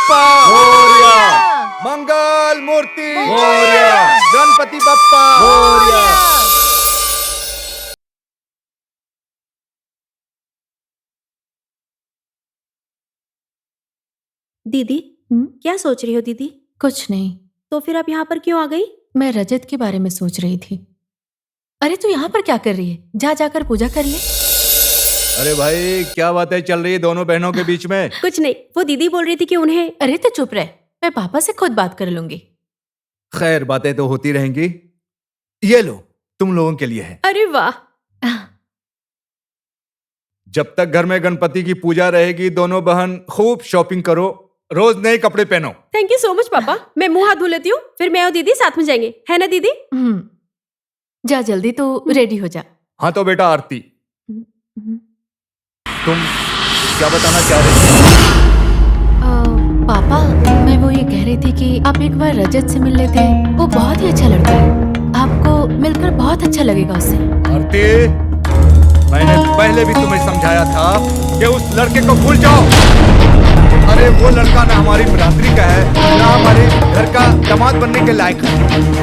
बप्पा मोरया, मंगल मूर्ति मोरया, गणपति बप्पा मोरया। दीदी क्या सोच रही हो दीदी? कुछ नहीं। तो फिर आप यहाँ पर क्यों आ गई? मैं रजत के बारे में सोच रही थी। अरे तू यहाँ पर क्या कर रही है? जा जाकर पूजा कर ले। अरे भाई क्या बातें चल रही है दोनों बहनों के बीच में? कुछ नहीं, वो दीदी बोल रही थी कि उन्हें। अरे तो चुप रह, मैं पापा से खुद बात कर लूंगी। खैर बातें तो होती रहेंगी। ये लो तुम लोगों के लिए है। अरे वाह, जब तक घर में गणपति की पूजा रहेगी दोनों बहन खूब शॉपिंग करो, रोज नए कपड़े पहनो। थैंक यू सो मच पापा। मैं मुंह हाथ धो लेती हूँ, फिर मैं और दीदी साथ में जाएंगे, है ना दीदी? जा जल्दी, तो रेडी हो जा। हाँ तो बेटा आरती, तुम क्या बताना चाह रही थी? पापा, मैं वो ये कह रही थी कि आप एक बार रजत से मिल लेते हैं। वो बहुत ही अच्छा लड़का है, आपको मिलकर बहुत अच्छा लगेगा उससे। आरती, मैंने पहले भी तुम्हें समझाया था कि उस लड़के को भूल जाओ। अरे वो लड़का ना हमारी बिरादरी का है, ना हमारे घर का दामाद बनने के लायक है।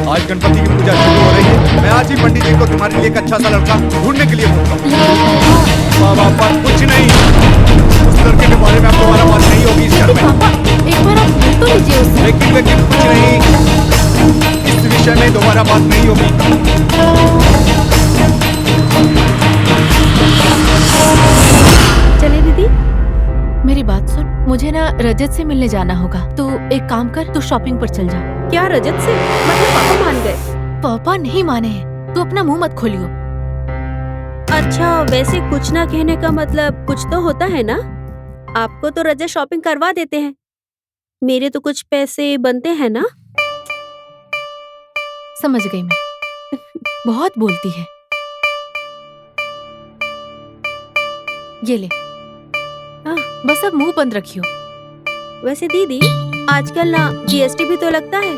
आज गणपति की पूजा शुरू हो रही है, मैं आज ही पंडित जी को तुम्हारे लिए एक अच्छा सा लड़का ढूंढने के लिए बोलता हूँ। बाबा कुछ नहीं, उस लड़के के बारे में आपको दोबारा बात नहीं होगी इस घर में। पापा एक बार आप मिल तो लीजिए उससे। लेकिन कुछ नहीं, इस विषय में दोबारा बात नहीं होगी। चले दीदी। मेरी बात सुन, मुझे ना रजत से मिलने जाना होगा, तो एक काम कर, तू शॉपिंग पर चल जा। क्या रजत से? मतलब पापा मान गए? पापा नहीं माने हैं, तू अपना मुंह मत खोलियो। अच्छा, वैसे कुछ ना कहने का मतलब कुछ तो होता है ना? आपको तो रजत शॉपिंग करवा देते हैं, मेरे तो कुछ पैसे बनते हैं ना। समझ गई मैं, बहुत बोलती है। ये ले, बस अब मुंह बंद रखियो। वैसे दीदी आजकल ना जीएसटी भी तो लगता है।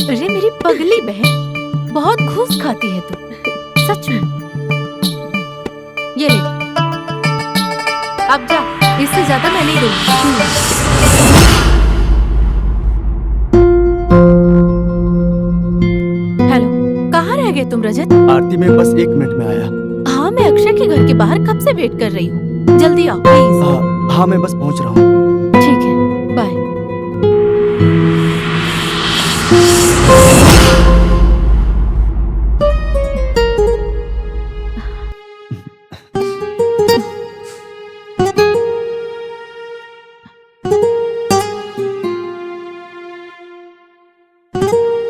अरे मेरी पगली बहन, बहुत घूस खाती है तू, सच में। ये ले, अब जा, इससे ज्यादा मैं नहीं दूंगी। हेलो, कहाँ रह गए तुम रजत? आरती में बस 1 मिनट में आया। हाँ, मैं अक्षय के घर के बाहर कब से वेट कर रही हूँ, जल्दी आओ प्लीज। हाँ मैं बस पहुंच रहा हूँ। ठीक है, बाय।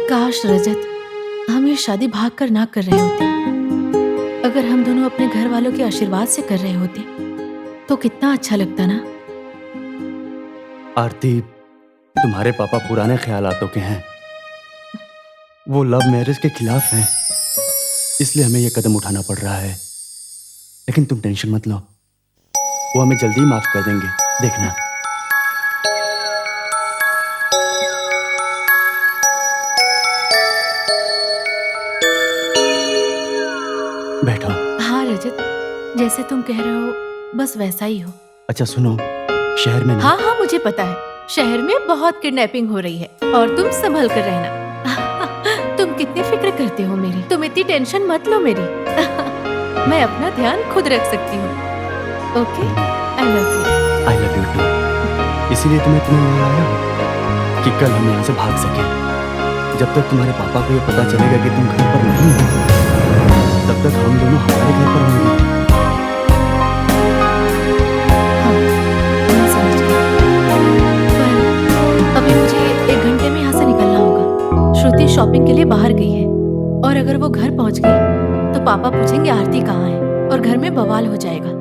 काश रजत, हम ये शादी भाग कर ना कर रहे होते। अगर हम दोनों अपने घर वालों के आशीर्वाद से कर रहे होते तो कितना अच्छा लगता ना। आरती, तुम्हारे पापा पुराने ख्यालातों के हैं, वो लव मैरिज के खिलाफ हैं, इसलिए हमें ये कदम उठाना पड़ रहा है। लेकिन तुम टेंशन मत लो, वो हमें जल्दी ही माफ कर देंगे, देखना। बैठो। हाँ रजत, जैसे तुम कह रहे हो बस वैसा ही हो। अच्छा सुनो, शहर में ना। हाँ हाँ मुझे पता है, शहर में बहुत किडनैपिंग हो रही है और तुम संभल कर रहना। तुम कितनी फिक्र करते हो मेरी, तुम इतनी टेंशन मत लो मेरी। मैं अपना ध्यान खुद रख सकती हूँ। Okay, I love you. I love you too. इसीलिए तो मैं तुम्हें यहाँ आया हूँ कि कल हम यहाँ से भाग सके। जब तक तुम्हारे पापा को ये पता चलेगा कि तुम घर पर नहीं हो, तब तक हम दोनों हमारे घर पर होंगे। हाँ, मैं समझ गई। पर अभी मुझे 1 घंटे में यहाँ से निकलना होगा। श्रुति शॉपिंग के लिए बाहर गई है और अगर वो घर पहुँच गई तो पापा पूछेंगे आरती कहाँ है और घर में बवाल हो जाएगा।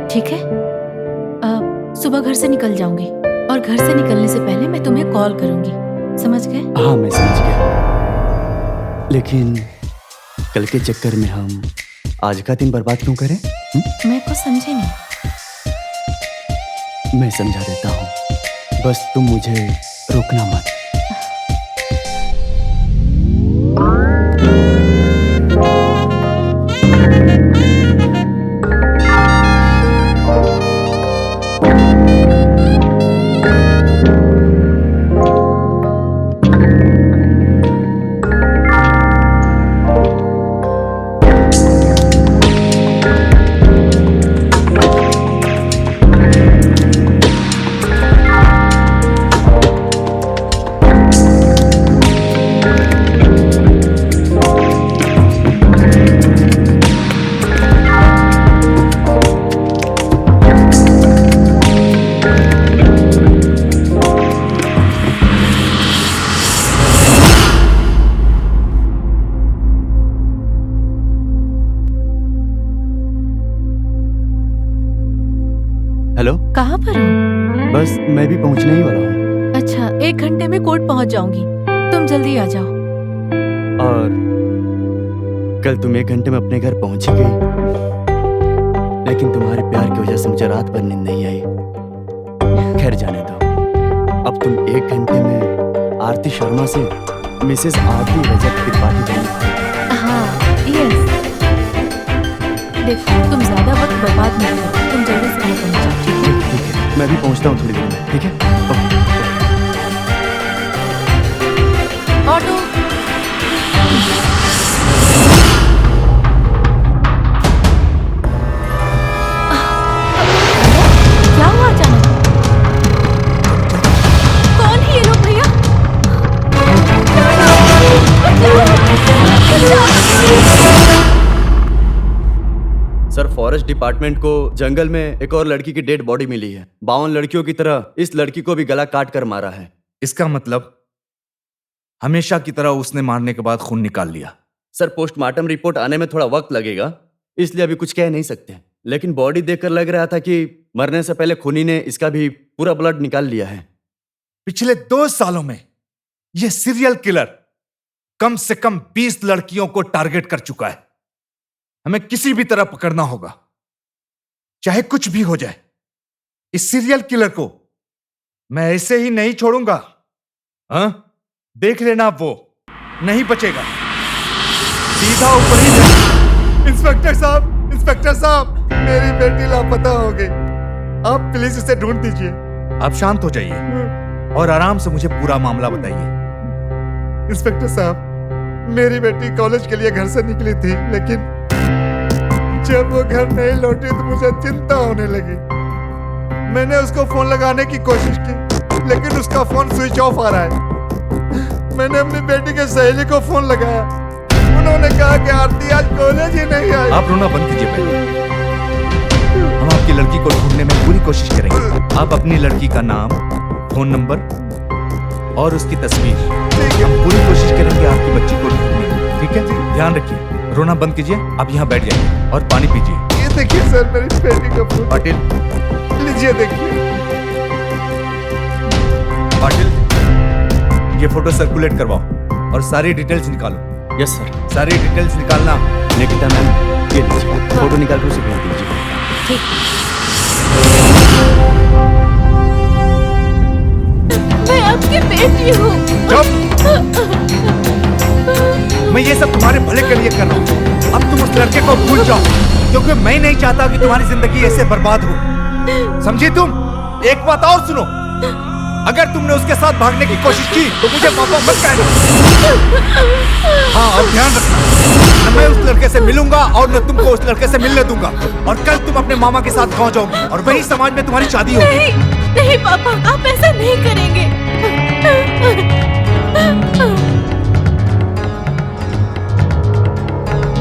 ठीक है, सुबह घर से निकल जाऊंगी और घर से निकलने से पहले मैं तुम्हें कॉल करूंगी, समझ गए? हाँ मैं समझ गया, लेकिन कल के चक्कर में हम आज का दिन बर्बाद क्यों करें? मैं कुछ समझे नहीं। मैं समझा देता हूँ, बस तुम मुझे रोकना मत। बस मैं भी पहुंचने ही वाला हूँ। अच्छा, 1 घंटे में कोर्ट पहुंच जाऊंगी। तुम जल्दी आ जाओ। और कल तुम 1 घंटे में अपने घर पहुंच ही गई, लेकिन तुम्हारे प्यार की वजह से मुझे रात भर नींद नहीं आई। खैर जाने दो, अब तुम 1 घंटे में आरती शर्मा से मिसेस आरती रजत त्रिपाठी बनी। हाँ, यस। देखो, तुम ज्यादा वक्त बर्बाद मत करो। तुम जल्दी से वहाँ पहुंच जाओ, ठीक है? ठीक है, मैं भी पहुंचता हूँ थोड़ी देर में, ठीक है? ओके। ऑटो। क्या हुआ अचानक? कौन है ये लोग भैया? सर, फॉरेस्ट डिपार्टमेंट को जंगल में एक और लड़की की डेड बॉडी मिली है। 52 लड़कियों की तरह इस लड़की को भी गला काट कर मारा है। इसका मतलब हमेशा की तरह उसने मारने के बाद खून निकाल लिया। सर, पोस्टमार्टम रिपोर्ट आने में थोड़ा वक्त लगेगा, इसलिए अभी कुछ कह नहीं सकते, लेकिन बॉडी देखकर लग रहा था कि मरने से पहले खूनी ने इसका भी पूरा ब्लड निकाल लिया है। पिछले 2 सालों में यह सीरियल किलर कम से कम 20 लड़कियों को टारगेट कर चुका है। हमें किसी भी तरह पकड़ना होगा, चाहे कुछ भी हो जाए। इस सीरियल किलर को मैं ऐसे ही नहीं छोड़ूंगा। हाँ, देख लेना, वो नहीं बचेगा। सीधा ऊपर ही जाए। इंस्पेक्टर साहब, मेरी बेटी लापता हो गई। आप प्लीज उसे ढूंढ दीजिए। आप शांत हो जाइए और आराम से मुझे पूरा मामला बताइए। इंस्पेक्टर साहब, मेरी बेटी कॉलेज के लिए घर से निकली थी, लेकिन जब वो घर नहीं लौटी तो मुझे चिंता होने लगी। मैंने उसको फोन लगाने की कोशिश की, लेकिन उसका फोन स्विच ऑफ आ रहा है। मैंने अपनी बेटी के सहेली को फोन लगाया, उन्होंने कहा कि आरती आज कॉलेज ही नहीं आई। आप रोना बंद कीजिए पहले। हम आपकी लड़की को ढूंढने में पूरी कोशिश करेंगे। आप अपनी लड़की का नाम, फोन नंबर और उसकी तस्वीर, हम पूरी कोशिश करेंगे आपकी बच्ची को ढूंढने में, ठीक है? ध्यान रखिए, रोना बंद कीजिए। आप यहाँ बैठ जाइए और पानी पीजिए। ये देखिए सर, मेरी बेटी का फोन। पाटिल, लीजिए देखिए। पाटिल, ये फोटो सर्कुलेट करवाओ और सारी डिटेल्स निकालो। Yes sir. सारी डिटेल्स निकालना। निकिता मैम, ये लीजिए, फोटो निकाल कर उसे भेज दीजिए। ठीक। मैं आपकी बेटी हूँ। मैं ये सब तुम्हारे भले के लिए कर रहा हूँ। अब तुम उस लड़के को भूल जाओ, क्योंकि मैं नहीं चाहता कि तुम्हारी जिंदगी ऐसे बर्बाद हो। समझी तुम? एक बात और सुनो, अगर तुमने उसके साथ भागने की कोशिश की तो मुझे पापा मत कहना। हाँ, और ध्यान रखना, न मैं उस लड़के से मिलूंगा और न तुमको उस लड़के से मिलने दूंगा। और कल तुम अपने मामा के साथ गाँव जाओगी और वही समाज में तुम्हारी शादी होगी। नहीं पापा, आप ऐसा नहीं करेंगे।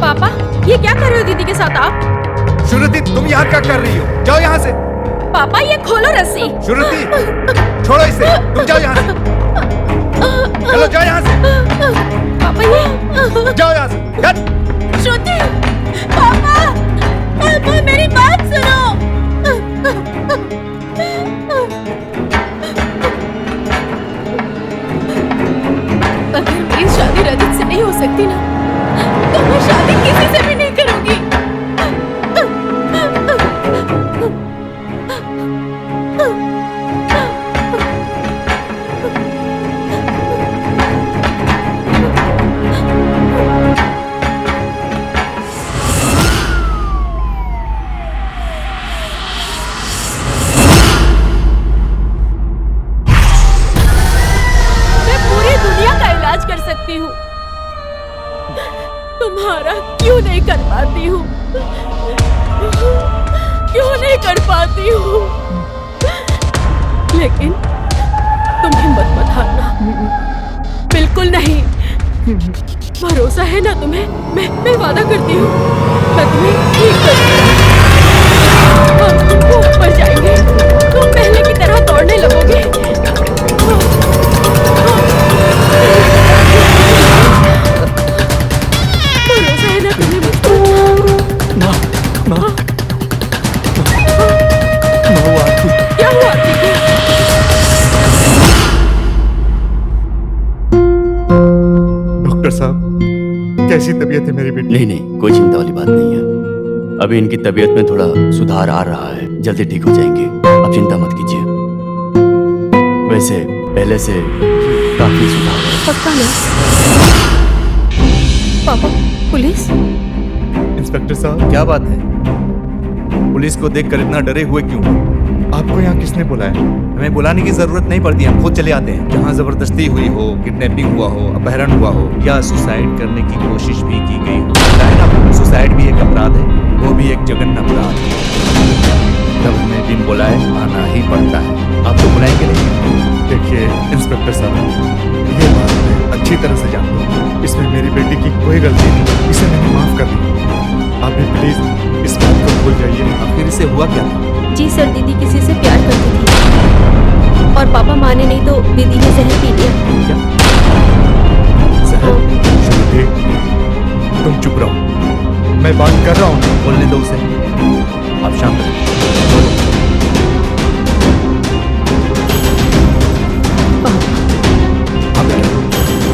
पापा, ये क्या कर रहे हो दीदी के साथ आप? श्रुति, तुम यहाँ क्या कर रही हो? जाओ यहाँ से। पापा, ये खोलो रस्सी। श्रुति, छोड़ो इसे, तुम जाओ यहाँ से। चलो जाओ यहाँ से। पापा, ये जाओ यहाँ से। हट। श्रुति, पापा, पापा मेरी बात सुनो। अगर मेरी शादी रजत से नहीं हो सकती ना, तो मैं शादी किसी से भी नहीं करूंगी। मैं पूरी दुनिया का इलाज कर सकती हूँ, तुम्हारा क्यों नहीं कर पाती हूँ? क्यों नहीं कर पाती हूँ? लेकिन तुम हिम्मत मत हारना, बिल्कुल नहीं। भरोसा है ना तुम्हें? मैं वादा करती हूँ, मैं तुम्हें ठीक करूँगी। हम तुमको ऊपर जाएंगे, तुम पहले की तरह दौड़ने लगोगे। भरोसा है ना तुम्हें मुझको? माँ, वो आरती। क्या हुआ आरती को? कैसी तबीयत है मेरी बेटी? नहीं नहीं, कोई चिंता वाली बात नहीं है। अभी इनकी तबीयत में थोड़ा सुधार आ रहा है, जल्दी ठीक हो जाएंगे, आप चिंता मत कीजिए। वैसे पहले से काफी सुधार है। पक्का ना? पापा, पुलिस? इंस्पेक्टर साहब, क्या बात है? पुलिस को देखकर इतना डरे हुए क्यों? आपको यहाँ किसने बुलाया? हमें बुलाने की जरूरत नहीं पड़ती, हम खुद चले आते हैं। जहाँ जबरदस्ती हुई हो, किडनैपिंग हुआ हो, अपहरण हुआ हो या सुसाइड करने की कोशिश भी की गई हो, पता है ना, सुसाइड भी एक अपराध है, वो भी एक जघन्य अपराध है। तब हमें बिन बुलाए आना ही पड़ता है। आप तो बुलाएंगे नहीं? देखिए इंस्पेक्टर साहब, ये बात मैं अच्छी तरह से जानता हूँ, इसमें मेरी बेटी की कोई गलती नहीं, इसे मैंने माफ कर दिया। आप भी प्लीज इस बात को भूल जाइए। आखिर इसे हुआ क्या? जी सर, दीदी किसी से प्यार करती थी और पापा माने नहीं तो दीदी ने जहर पी लिया। जहर? श्रुति, तुम चुप रहो, मैं बात कर रहा हूँ। बोलने दो उसे, आप शांत रहो।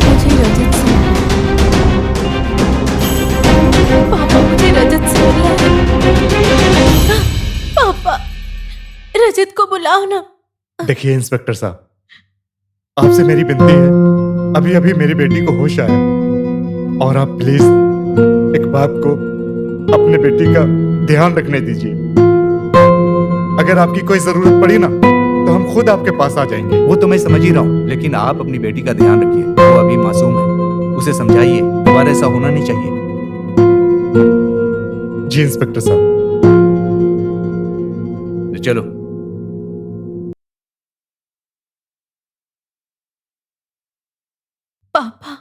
मुझे रजत से पापा, मुझे रजत से मिलना है। पापा, रजत को बुलाओ ना। देखिए इंस्पेक्टर साहब, आपसे मेरी विनती है, अभी अभी मेरी बेटी को होश आया और आप प्लीज एक बाप को अपने बेटी का ध्यान रखने दीजिए। अगर आपकी कोई जरूरत पड़ी ना तो हम खुद आपके पास आ जाएंगे। वो तो मैं समझ ही रहा हूँ, लेकिन आप अपनी बेटी का ध्यान रखिए, वो अभी मासूम है, उसे समझाइए, दोबारा ऐसा होना नहीं चाहिए। जी इंस्पेक्टर साहब। तो चलो। पापा,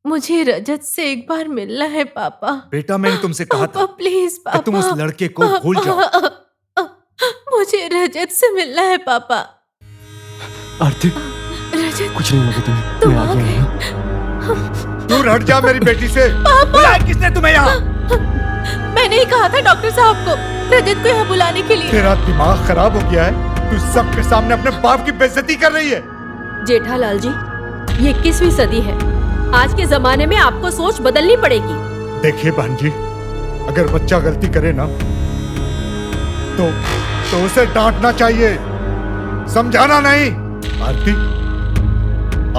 मुझे रजत से एक बार मिलना है पापा। बेटा, मैंने तुमसे कहा पापा था प्लीज कि पापा, तुम उस लड़के को भूल जाओ। मुझे रजत से मिलना है पापा। आरती, रजत, कुछ नहीं होगा तुम्हें, तुम मैं आ आ गया गए। हूँ। दूर हट जा मेरी बेटी से। बुलाया किसने तुम्हें यहाँ? मैंने ही कहा था डॉक्टर साहब को रजत को यहाँ बुलाने के लिए। तेरा दिमाग खराब हो गया है, तू सबके सामने अपने बाप की बेइज्जती कर रही है। जेठालाल जी, ये 21वीं सदी है, आज के जमाने में आपको सोच बदलनी पड़ेगी। देखिए बहन जी, अगर बच्चा गलती करे ना तो उसे डांटना चाहिए, समझाना नहीं। आरती,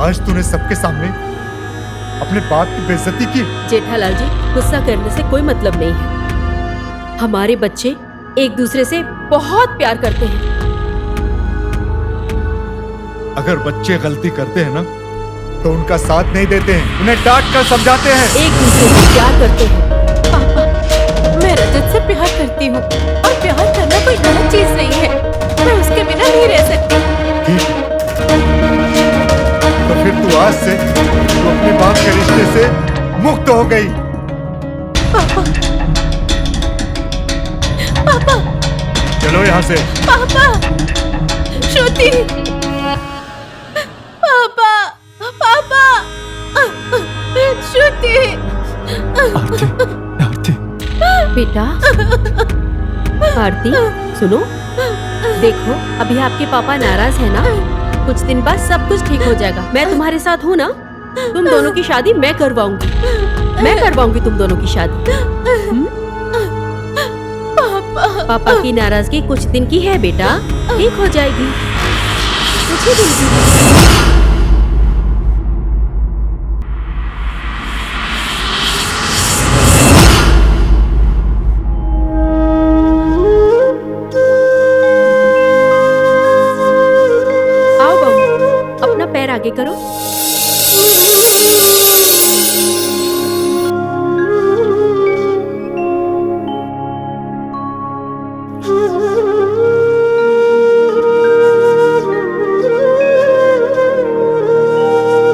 आज तूने सबके सामने अपने बाप की बेइज्जती की। जेठालाल जी, गुस्सा करने से कोई मतलब नहीं है। हमारे बच्चे एक दूसरे से बहुत प्यार करते हैं। अगर बच्चे गलती करते हैं ना तो उनका साथ नहीं देते हैं, उन्हें डांट कर समझाते हैं। एक दूसरे से प्यार करते हैं। पापा, मैं रजत से प्यार करती हूँ और प्यार करना कोई गलत चीज नहीं है। मैं उसके बिना नहीं रह सकती। ठीक, तो फिर तू आज से तू अपने बाप के रिश्ते से मुक्त हो गई। पापा, पापा, चलो यहाँ से। पापा, श्रुति, पापा, पापा, श्रुति। आरती, आरती, बेटा, आरती, सुनो, देखो अभी आपके पापा नाराज है ना, कुछ दिन बाद सब कुछ ठीक हो जाएगा। मैं तुम्हारे साथ हूँ ना, तुम दोनों की शादी मैं करवाऊंगी, मैं करवाऊंगी तुम दोनों की शादी। पापा की नाराजगी कुछ दिन की है बेटा, ठीक हो जाएगी, कुछ ही दिन की। आओ बहू, अपना पैर आगे करो।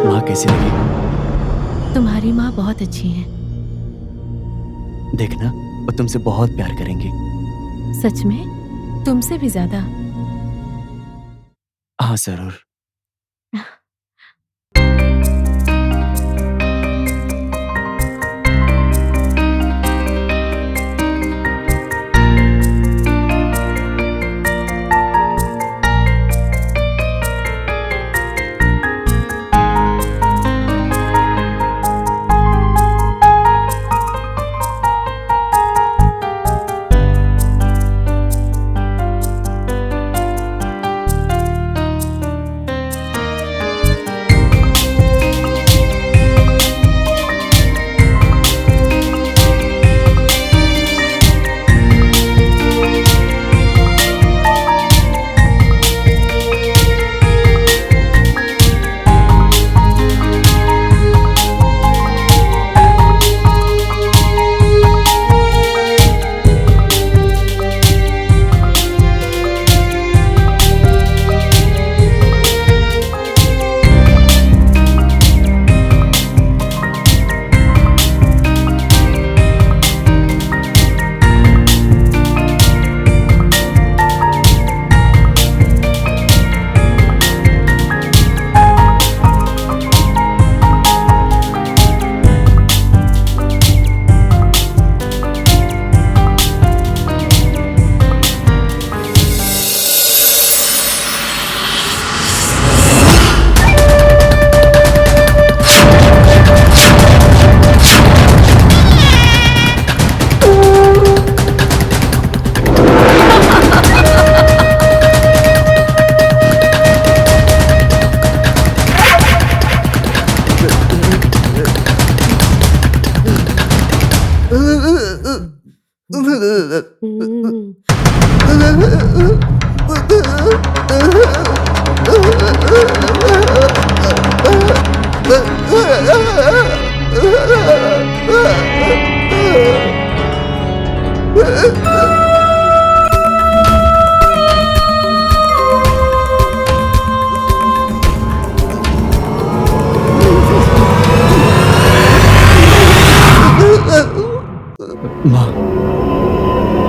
माँ कैसी लगी? तुम्हारी माँ बहुत अच्छी है। देखना, वो तुमसे बहुत प्यार करेंगी। सच में? तुमसे भी ज्यादा? हाँ जरूर। माँ,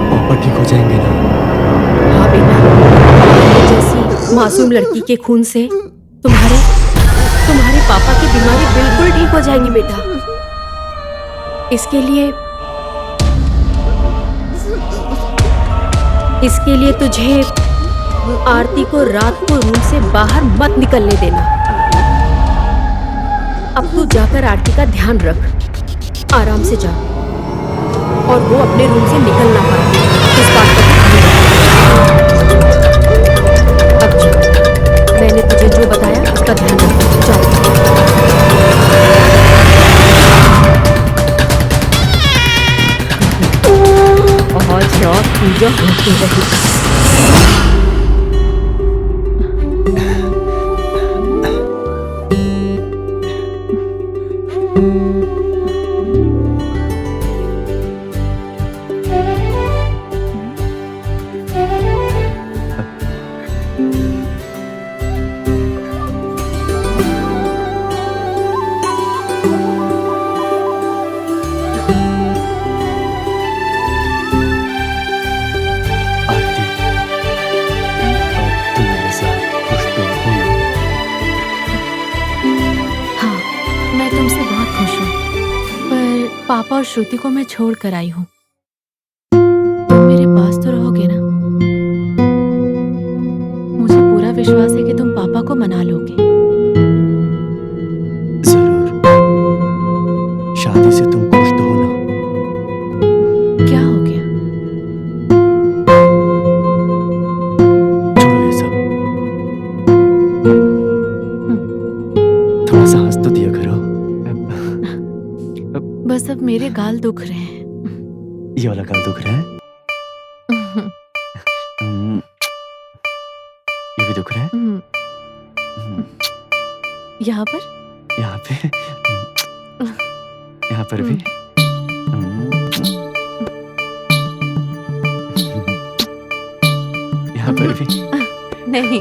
पापा ठीक हो जाएंगे ना? हाँ बेटा, जैसी मासूम लड़की के खून से तुम्हारे पापा की बीमारी बिल्कुल ठीक हो जाएगी बेटा। इसके लिए तुझे आरती को रात को रूम से बाहर मत निकलने देना। अब तू जाकर आरती का ध्यान रख, आराम से जा, और वो अपने रूम से निकल ना पाए, इस बात का ध्यान रख। अब जा, मैंने तुझे जो बताया उसका ध्यान रख। जाओ। आज रात पूजा होती रहेगी। आरती, तुम मेरे साथ खुश तो हो ना? हाँ, मैं तुमसे बहुत खुश हूँ, पर पापा और श्रुति को मैं छोड़ कर आई हूँ। तुम मेरे पास तो रहोगे ना? मुझे पूरा विश्वास है कि तुम पापा को मना लोगे। जरूर। शादी से तुम खुश तो हो ना? क्या हो गया? छोड़ो ये सब। थोड़ा सा हंस तो दिया करो। बस अब मेरे गाल दुख रहे हैं। ये वाला गाल दुख रहा है? ये भी दुख रहा है? यहाँ पर? यहाँ पे? यहाँ पर भी? यहाँ पर भी? नहीं।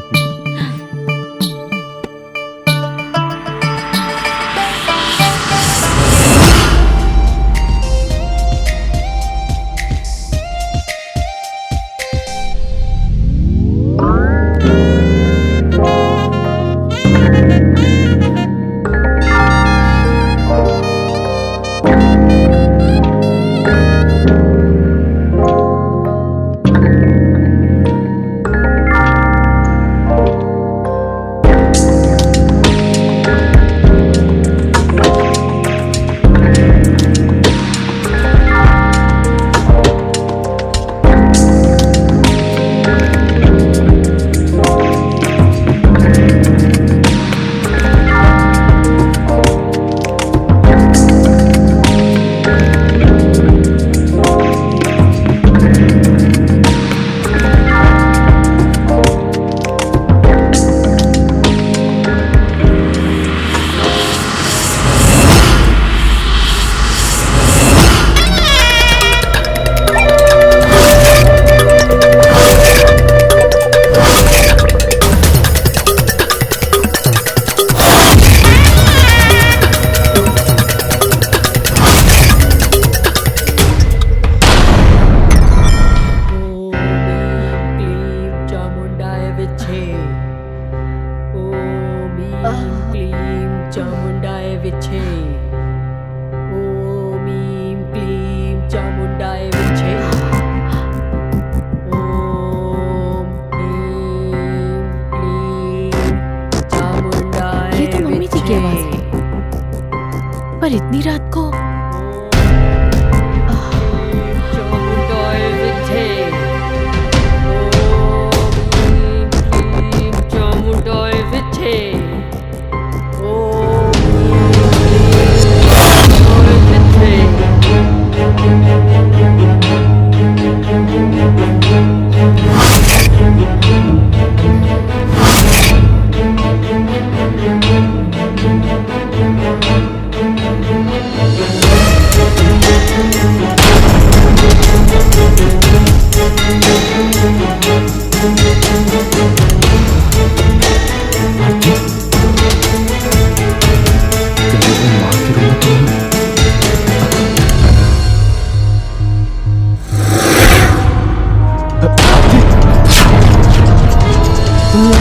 पर इतनी रात को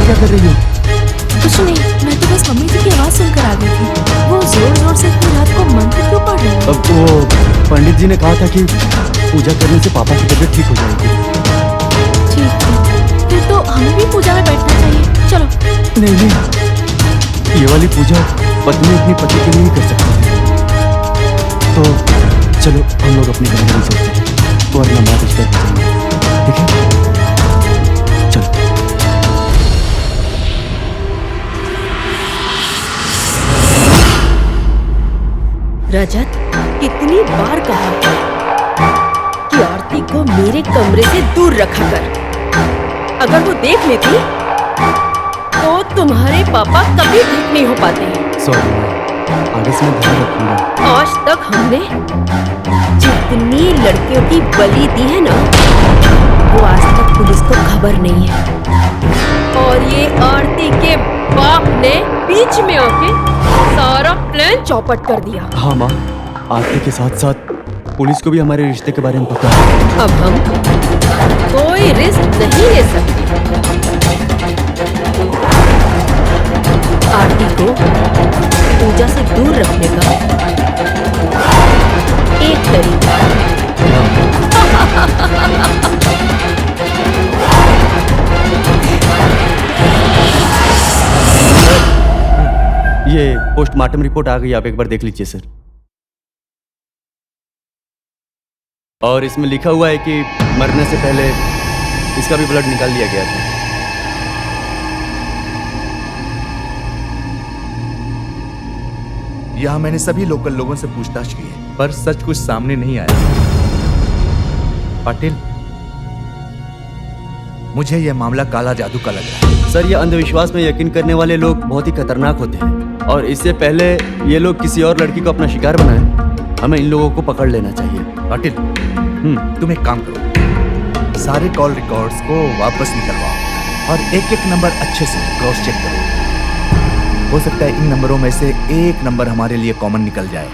क्या कर रही हो? कुछ नहीं, मैं तो बस मम्मी जी की आवाज सुनकर आ गई थी। वो जोर जोर से इतनी रात को मंत्र क्यों पढ़ रही है? अब वो पंडित जी ने कहा था कि पूजा करने से पापा की तबीयत ठीक हो जाएगी। ठीक है, फिर तो हमें भी पूजा में बैठना चाहिए। चलो। नहीं नहीं, ये वाली पूजा पत्नी अपनी पति के लिए ही कर सकती है। तो चलो हम लोग अपने कमरे में चलते हैं और नमाज कर जाएंगे, ठीक है? चलो। रजत, कितनी बार कहा कि आरती को मेरे कमरे से दूर रखा कर। अगर वो देख लेती तो तुम्हारे पापा कभी ठीक नहीं हो पाते। सॉरी, आगे से मैं ध्यान रखूंगा। आज तक हमने जितनी लड़कियों की बलि दी है ना, वो आज तक पुलिस को खबर नहीं है। और ये आरती के बाप ने बीच में आके सारा प्लान चौपट कर दिया। हाँ माँ, आरती के साथ साथ पुलिस को भी हमारे रिश्ते के बारे में पता है। अब हम कोई रिस्क नहीं ले सकते। आरती को पूजा से दूर रखने का एक तरीका ये पोस्टमार्टम रिपोर्ट आ गई, आप एक बार देख लीजिए सर। और इसमें लिखा हुआ है कि मरने से पहले इसका भी ब्लड निकाल लिया गया था। यहाँ मैंने सभी लोकल लोगों से पूछताछ की है, पर सच कुछ सामने नहीं आया। पाटिल, मुझे यह मामला काला जादू का लग रहा है। सर, ये अंधविश्वास में यकीन करने वाले लोग बहुत ही खतरनाक होते हैं, और इससे पहले ये लोग किसी और लड़की को अपना शिकार बनाए, हमें इन लोगों को पकड़ लेना चाहिए। पाटिल, तुम एक काम करो, सारे कॉल रिकॉर्ड्स को वापस निकलवाओ और एक एक नंबर अच्छे से क्रॉस चेक करो। हो सकता है इन नंबरों में से एक नंबर हमारे लिए कॉमन निकल जाए।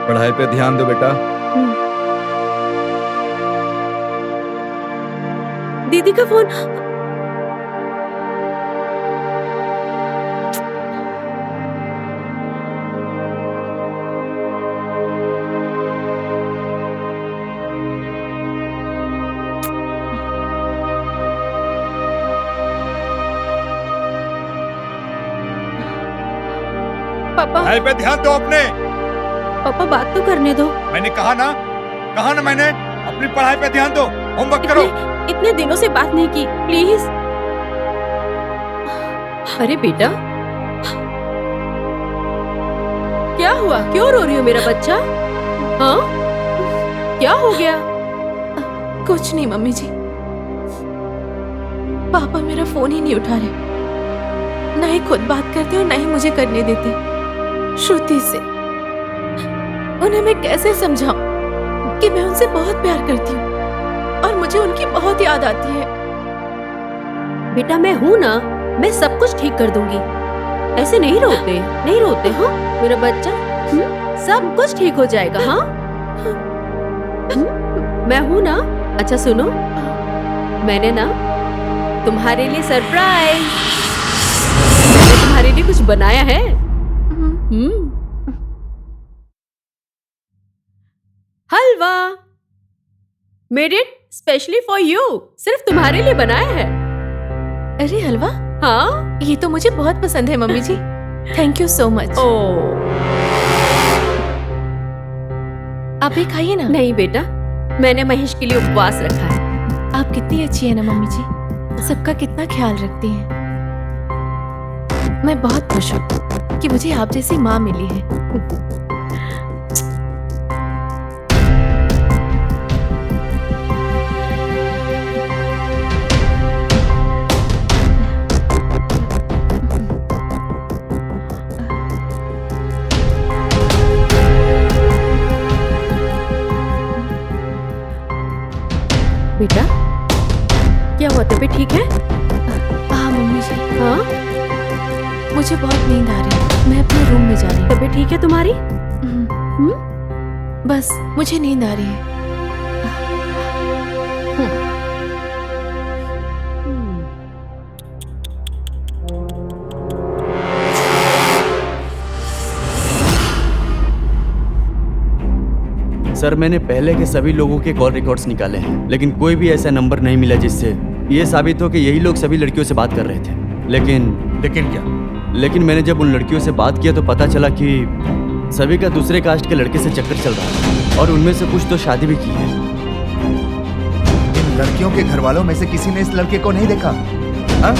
पढ़ाई पे ध्यान दो बेटा। दीदी का फोन। पापा, पढ़ाई पे ध्यान दो अपने। पापा बात तो करने दो। मैंने कहा ना मैंने, अपनी पढ़ाई पे ध्यान दो, होमवर्क करो। इतने दिनों से बात नहीं की, प्लीज। अरे बेटा, क्या हुआ? क्यों रो रही हो मेरा बच्चा? हाँ, क्या हो गया? कुछ नहीं मम्मी जी, पापा मेरा फोन ही नहीं उठा रहे। ना ही खुद बात करते और ना ही मुझे करने देते। श्रुति से उन्हें मैं कैसे समझाऊं कि मैं उनसे बहुत प्यार करती हूँ और मुझे उनकी बहुत याद आती है। बेटा, मैं हूं ना, मैं सब कुछ ठीक कर दूंगी। ऐसे नहीं रोते हाँ मेरा बच्चा। सब कुछ ठीक हो जाएगा। हाँ, मैं हूं ना। अच्छा सुनो, मैंने ना तुम्हारे लिए सरप्राइज, मैंने तुम्हारे लिए कुछ बनाया है। हलवा, made it specially for you, सिर्फ तुम्हारे लिए बनाया है। अरे हलवा? हाँ, ये तो मुझे बहुत पसंद है mummy ji, thank you so much. आप भी खाइए ना। नहीं बेटा, मैंने महेश के लिए उपवास रखा है। आप कितनी अच्छी है ना मम्मी जी, सबका कितना ख्याल रखती हैं। मैं बहुत खुश हूँ कि मुझे आप जैसी माँ मिली है। बेटा, क्या हुआ? तबीयत ठीक है? हाँ मम्मी जी। हाँ, मुझे बहुत नींद आ रही है, मैं अपने रूम में जा रही हूँ। तबीयत ठीक है तुम्हारी? बस मुझे नींद आ रही है। सर, मैंने पहले के सभी लोगों के कॉल रिकॉर्ड्स निकाले हैं, लेकिन कोई भी ऐसा नंबर नहीं मिला जिससे ये साबित हो कि यही लोग सभी लड़कियों से बात कर रहे थे। लेकिन क्या? लेकिन मैंने जब उन लड़कियों से बात किया तो पता चला कि सभी का दूसरे कास्ट के लड़के से चक्कर चल रहा है और उनमें से कुछ तो शादी भी की है। इन लड़कियों के घर वालों में से किसी ने इस लड़के को नहीं देखा? हाँ?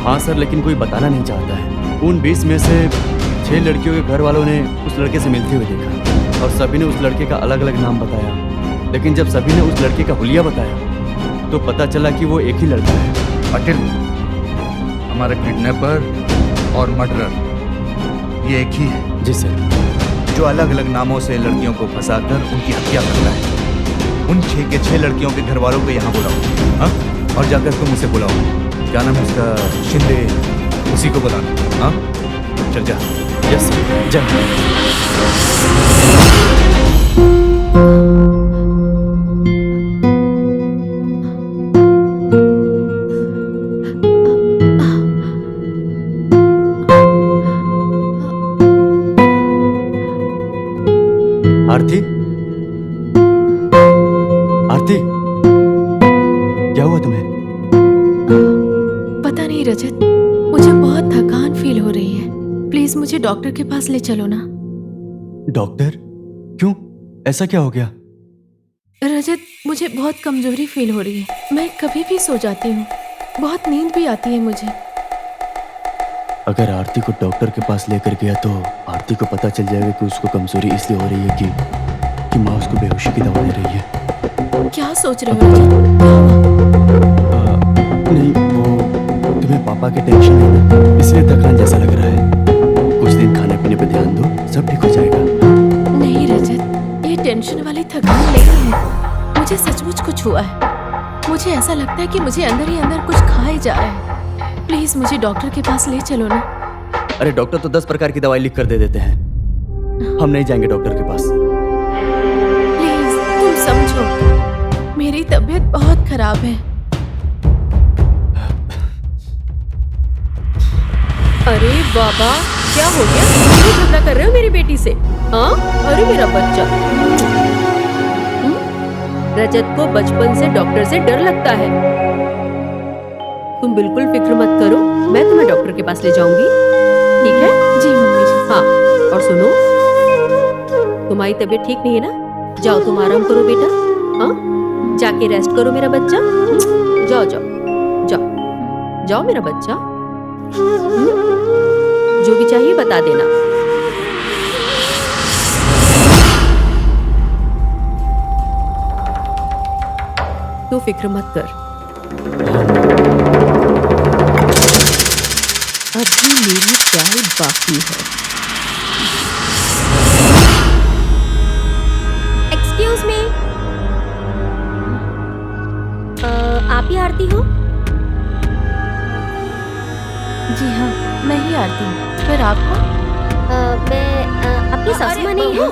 हाँ सर, लेकिन कोई बताना नहीं चाहता है। उन 20 में से 6 लड़कियों के घर वालों ने उस लड़के से मिलते हुए देखा और सभी ने उस लड़के का अलग अलग नाम बताया। लेकिन जब सभी ने उस लड़के का हुलिया बताया तो पता चला कि वो एक ही लड़का है। अटिल, हमारा किडनैपर और मर्डरर ये एक ही है। जी सर। जो अलग अलग नामों से लड़कियों को फंसाकर उनकी हत्या करता है। उन 6 के 6 लड़कियों के घर वालों को यहाँ बुलाओ। हाँ? और जाकर तुम उसे बुलाओ। क्या नाम है उसका? शिंदे, उसी को बुलाना। हाँ, चल जा। यस सर, जा। आरती, आरती, क्या हुआ तुम्हें? पता नहीं रजत, मुझे बहुत थकान फील हो रही है। प्लीज मुझे डॉक्टर के पास ले चलो ना। डॉक्टर? क्यों? ऐसा क्या हो गया? रजत, मुझे बहुत कमजोरी फील हो रही है। मैं कभी भी सो जाती हूँ। बहुत नींद भी आती है मुझे। अगर आरती को डॉक्टर के पास लेकर गया तो आरती को पता चल जाएगा कि उसको कमजोरी इसलिए हो रही है कि माँ उसको बेहोशी की दवा दे रही है। क्या सोच रहे हो रजत? क्या हुआ? नहीं, वो तुम्हें पापा के टेंशन है ना, इसलिए थकान जैसा लग रहा है। कुछ दिन खाने पीने पे ध्यान दो, सब ठीक हो जाएगा। नहीं रजत, ये टेंशन वाली थकान नहीं है। मुझे सचमुच कुछ हुआ है। मुझे ऐसा लगता है कि मुझे अंदर ही अंदर कुछ खाए जा रहा है। प्लीज मुझे डॉक्टर के पास ले चलो ना। अरे डॉक्टर तो 10 प्रकार की दवाई लिख कर दे देते हैं। हम नहीं जाएंगे डॉक्टर के पास। प्लीज तुम समझो, मेरी तबीयत बहुत खराब है। अरे बाबा, क्या हो गया? क्यों झगड़ा कर रहे हो मेरी बेटी से? हाँ? अरे मेरा बच्चा। रजत को बचपन से डॉक्टर से डर लगता है। तुम बिल्कुल फिक्र मत करो, मैं तुम्हें डॉक्टर के पास ले जाऊंगी। ठीक है? जी मम्मी जी। हाँ, और सुनो, तुम्हारी तबीयत ठीक नहीं है ना? जाओ तुम आराम करो बेटा। हाँ, जाके रेस्ट करो मेरा बच्चा। जाओ जाओ जाओ जाओ मेरा बच्चा। जो भी चाहिए बता देना। तू फिक्र मत कर। अभी मेरी चाय बाकी है। एक्सक्यूज मी, आप ही आरती हो? जी हाँ, मैं ही आती हूँ। पर आपको? मैं आपकी सासू माँ नहीं हूँ।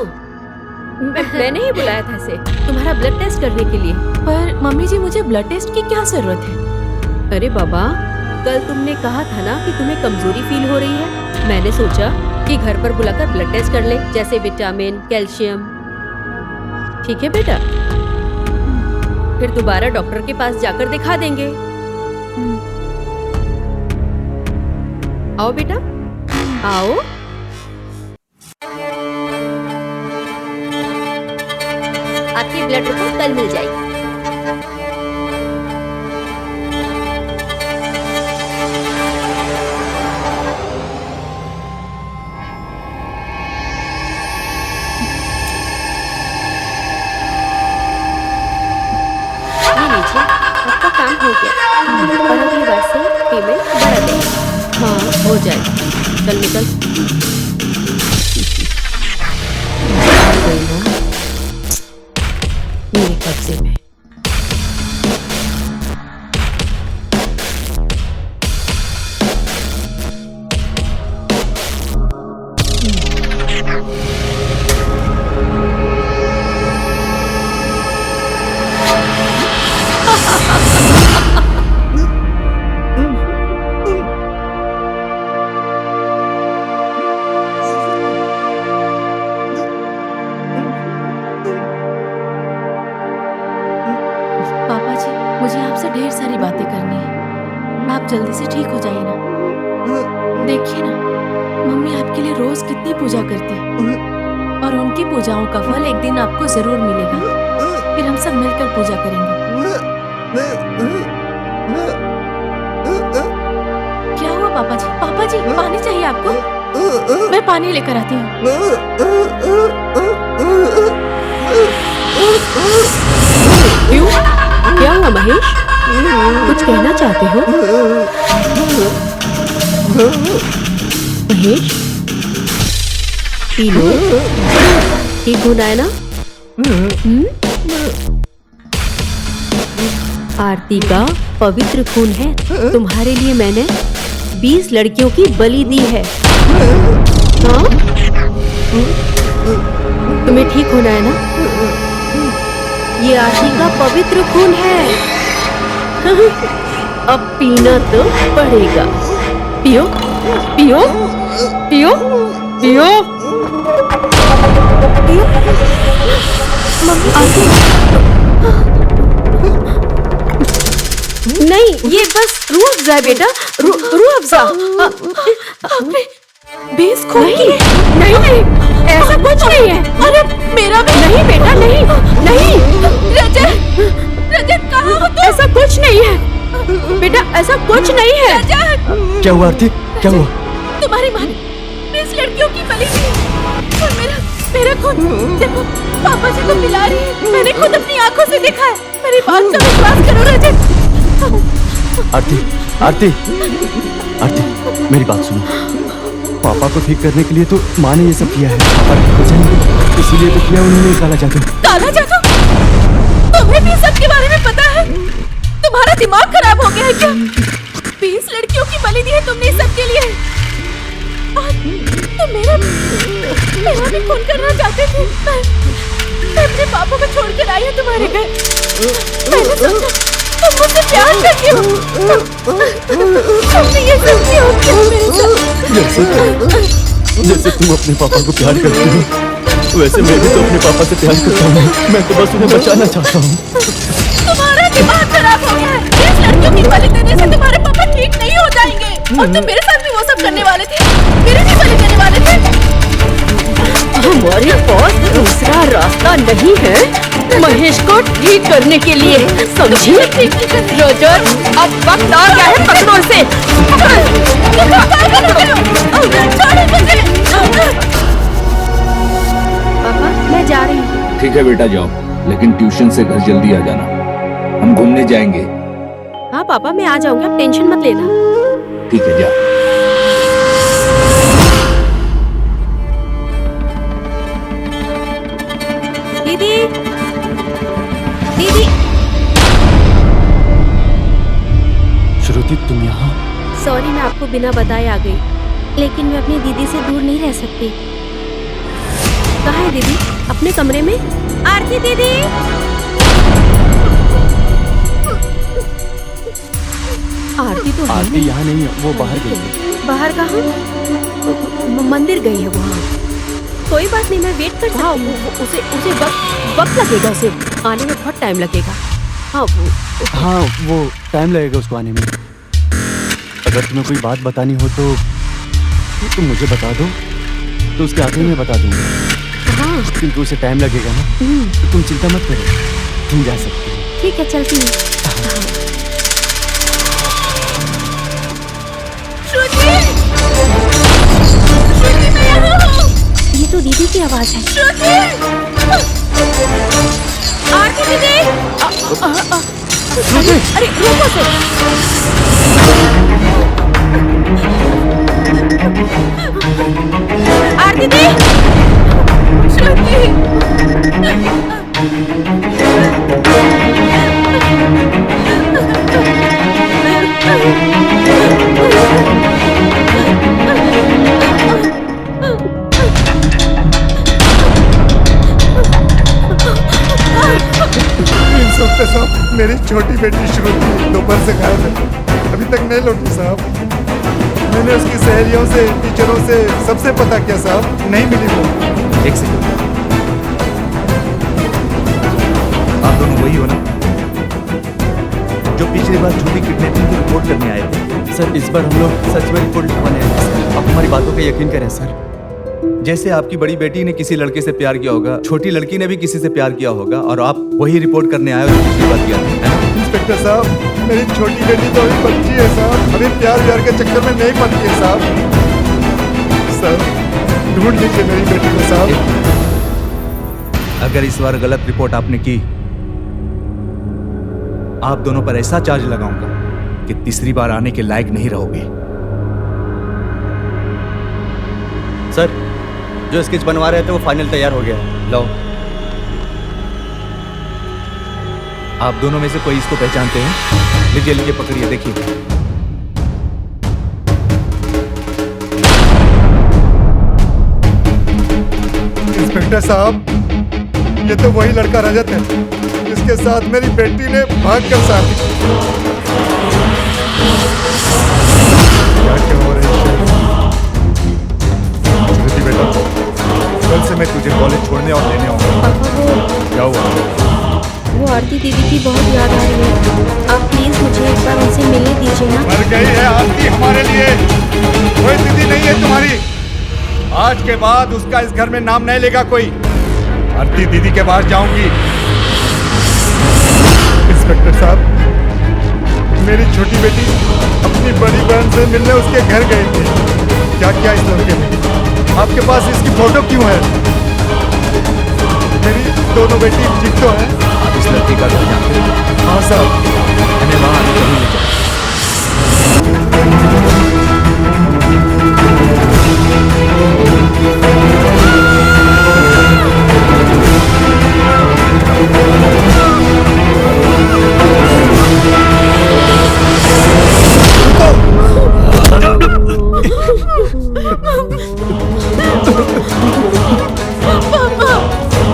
मैंने ही बुलाया था इसे तुम्हारा ब्लड टेस्ट करने के लिए। पर मम्मी जी, मुझे ब्लड टेस्ट की क्या जरूरत है? अरे बाबा, कल तुमने कहा था ना कि तुम्हें कमजोरी फील हो रही है। मैंने सोचा कि घर पर बुलाकर ब्लड टेस्ट कर ले, जैसे विटामिन, कैल्शियम। ठीक है बेटा, फिर दोबारा डॉक्टर के पास जाकर दिखा देंगे। आओ बेटा, आओ। आपकी ब्लड रिपोर्ट कल मिल जाएगी। ये लीजिए, आपका काम हो गया और अगली बार से पेमेंट बढ़ा देंगे। हाँ, हो जाएगा। चल निकल। मेरे कब्जे में। मुझे आपसे ढेर सारी बातें करनी है। आप जल्दी से ठीक हो जाइए ना। देखिए ना, मम्मी आपके लिए रोज कितनी पूजा करती है और उनकी पूजाओं का फल एक दिन आपको जरूर मिलेगा। फिर हम सब मिलकर पूजा करेंगे। क्या हुआ पापा जी? पापा जी, पानी चाहिए आपको? मैं पानी लेकर आती हूँ। क्यों? क्या हुआ महेश? कुछ कहना चाहते हो? Mahesh, P low. ठीक होना है ना? आरती का पवित्र खून है। तुम्हारे लिए मैंने 20 लड़कियों की बलि दी है। हाँ? तुम्हें ठीक होना है ना? ये आरती का पवित्र खून है। अब पीना तो पड़ेगा। पियो, पियो, पियो, पियो, पियो। आरती, नहीं, ये बस रूह अफ़ज़ा है बेटा, रूह अफ़ज़ा। बेस खो गई। नहीं, नहीं, ऐसा कुछ नहीं है। अरे मेरा भी नहीं बेटा, नहीं, नहीं। रजत, रजत कहाँ हो तुम? ऐसा कुछ नहीं है बेटा, ऐसा कुछ नहीं है। रजत, क्या हुआ आरती? क्या हुआ? तुम्हारी माँ ने 20 लड़कियों की बलि दी और मेरा खून देखो, पापा जी को पिला रही है। मैंने खुद अपनी आंखों से देखा है। मेरी बात का विश्वास करो रजत। आरती, आरती, आरती, मेरी बात सुनो। पापा को ठीक करने के लिए तो माँ ने ये सब किया है। पापा ठीक हो जाएंगे, इसीलिए तो किया उन्होंने काला जादू। काला जादू? तुम्हें भी सब के बारे में पता है? तुम्हारा दिमाग खराब हो गया है क्या? 20 लड़कियों की बलि दी है तुमने सब के लिए। और तुम मेरा भी खून करना चाहते थे। मैं अपने पापा को छोड़कर आई हूँ तुम्हारे घर। मैंने सोचा तुम मुझसे प्यार करती हो। तुमने ये सब क्यों किया मेरे साथ? जैसे तुम अपने पापा को प्यार करती हो, वैसे मैं भी तो अपने पापा से प्यार करता हूँ। मैं तो बस उन्हें बचाना चाहता हूँ। तुम्हारा दिमाग खराब हो गया है। 20 लड़कियों की बलि देने से तुम्हारे पापा ठीक नहीं हो जाएंगे। और तुम मेरे साथ भी वो सब करने वाले थे, मेरी भी बलि देने वाले थे। हमारे पास दूसरा रास्ता नहीं है महेश को ठीक करने के लिए, समझिए? रजत, अब वक्त आ गया है पत्थरों से। पापा मैं जा रही हूँ। ठीक है बेटा, जाओ, लेकिन ट्यूशन से घर जल्दी आ जाना। हम घूमने जाएंगे। हाँ पापा मैं आ जाऊंगी, आप टेंशन मत लेना। ठीक है, जा। दीदी, दीदी। श्रुति, तुम यहाँ? सॉरी मैं आपको बिना बताए आ गई, लेकिन मैं अपनी दीदी से दूर नहीं रह सकती। कहाँ है दीदी? अपने कमरे में? आरती दीदी, आरती तो है आरती नहीं। यहाँ नहीं है, वो बाहर गई है। बाहर कहाँ? मंदिर गई है वहाँ। कोई बात नहीं, मैं वेट कर सकती हूँ। उसे वक्त लगेगा, उसे आने में बहुत टाइम लगेगा। हाँ वो टाइम लगेगा उसको आने में। अगर तुम्हें कोई बात बतानी हो तो तुम मुझे बता दो, तो उसके आगे मैं बता दूंगा। हाँ क्योंकि उसे टाइम लगेगा ना, तो तुम चिंता मत करो, तुम जा सकती हो। ठीक है, चलती हूँ। ये तो दीदी की आवाज है। आरती दीदी! अरे रुको से। आरती दीदी! श्रुति! इंस्पेक्टर साहब, मेरी छोटी बेटी श्रुति दोपहर से गायब है, अभी तक नहीं लौटी साहब। मैंने उसकी सहेलियों से, टीचरों से, सबसे पता किया साहब, नहीं मिली वो। एक सेकंड, आप दोनों वही हो ना? जो पिछली बार झूठी किडनैपिंग की रिपोर्ट करने आए थे। सर इस बार हम लोग सच में रिपोर्ट लिखवाने आए हैं सर। आप हमारी बातों पे यकीन करें सर। जैसे आपकी बड़ी बेटी ने किसी लड़के से प्यार किया होगा, छोटी लड़की ने भी किसी से प्यार किया होगा, और आप वही रिपोर्ट करने आए हो जो पिछली बार किया था, है ना? इंस्पेक्टर साहब, मेरी छोटी बेटी तो अभी बच्ची है साहब, अभी प्यार व्यार के चक्कर में नहीं पड़ती है साहब। सर ढूंढ लीजिए मेरी बेटी को साहब। अगर इस बार गलत रिपोर्ट आपने की, आप दोनों पर ऐसा चार्ज लगाऊंगा कि तीसरी बार आने के लायक नहीं रहोगे। सर जो स्केच बनवा रहे थे वो फाइनल तैयार हो गया है। लो, आप दोनों में से कोई इसको पहचानते हैं? लीजिए लीजिए, पकड़िए, देखिए। इंस्पेक्टर साहब, ये तो वही लड़का रजत है जिसके साथ मेरी बेटी ने भागकर शादी की। क्या हो रहा है श्रुति बेटा, कल से मैं तुझे कॉलेज छोड़ने और लेने आऊंगा। पापा क्या हुआ? वो आरती दीदी की बहुत याद आ रही है। आप प्लीज मुझे एक बार उनसे मिलने दीजिए ना। मर गई है आरती हमारे लिए, कोई दीदी नहीं है तुम्हारी। आज के बाद उसका इस घर में नाम नहीं लेगा कोई। आरती दीदी के पास जाऊंगी। इंस्पेक्टर साहब, मेरी छोटी बेटी अपनी बड़ी बहन से मिलने उसके घर गई थी। क्या क्या इस लड़के ने? आपके पास इसकी फोटो क्यों है? मेरी दोनों बेटी ठीक तो है? आप इस लड़के का घर जानते हैं? हाँ साहब। हमें वहां आने नहीं ले जाओ।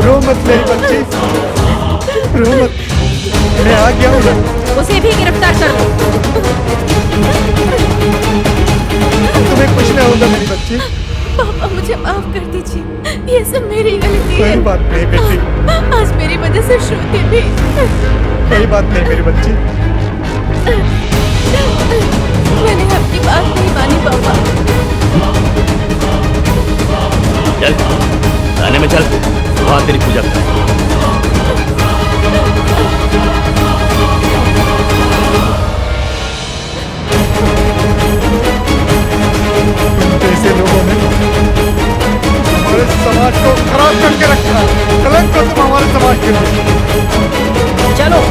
रो मत मेरी बच्ची, रो मत, मैं आ गया हूँ ना। उसे भी गिरफ्तार कर दो। तुम्हें कुछ नहीं होगा मेरी बच्ची। पापा मुझे माफ कर दीजिए, ये सब मेरी गलती है। कोई बात नहीं बेटी, आज मेरी वजह से श्रुति भी। कोई बात नहीं मेरी बच्ची। मैंने आपकी बात नहीं मानी पापा। चल थाने में चल, वहां तेरी पूजा करें। तुम जैसे लोगों ने हमारे समाज को खराब करके रखा है। कलंक हो तुम हमारे समाज के लिए। चलो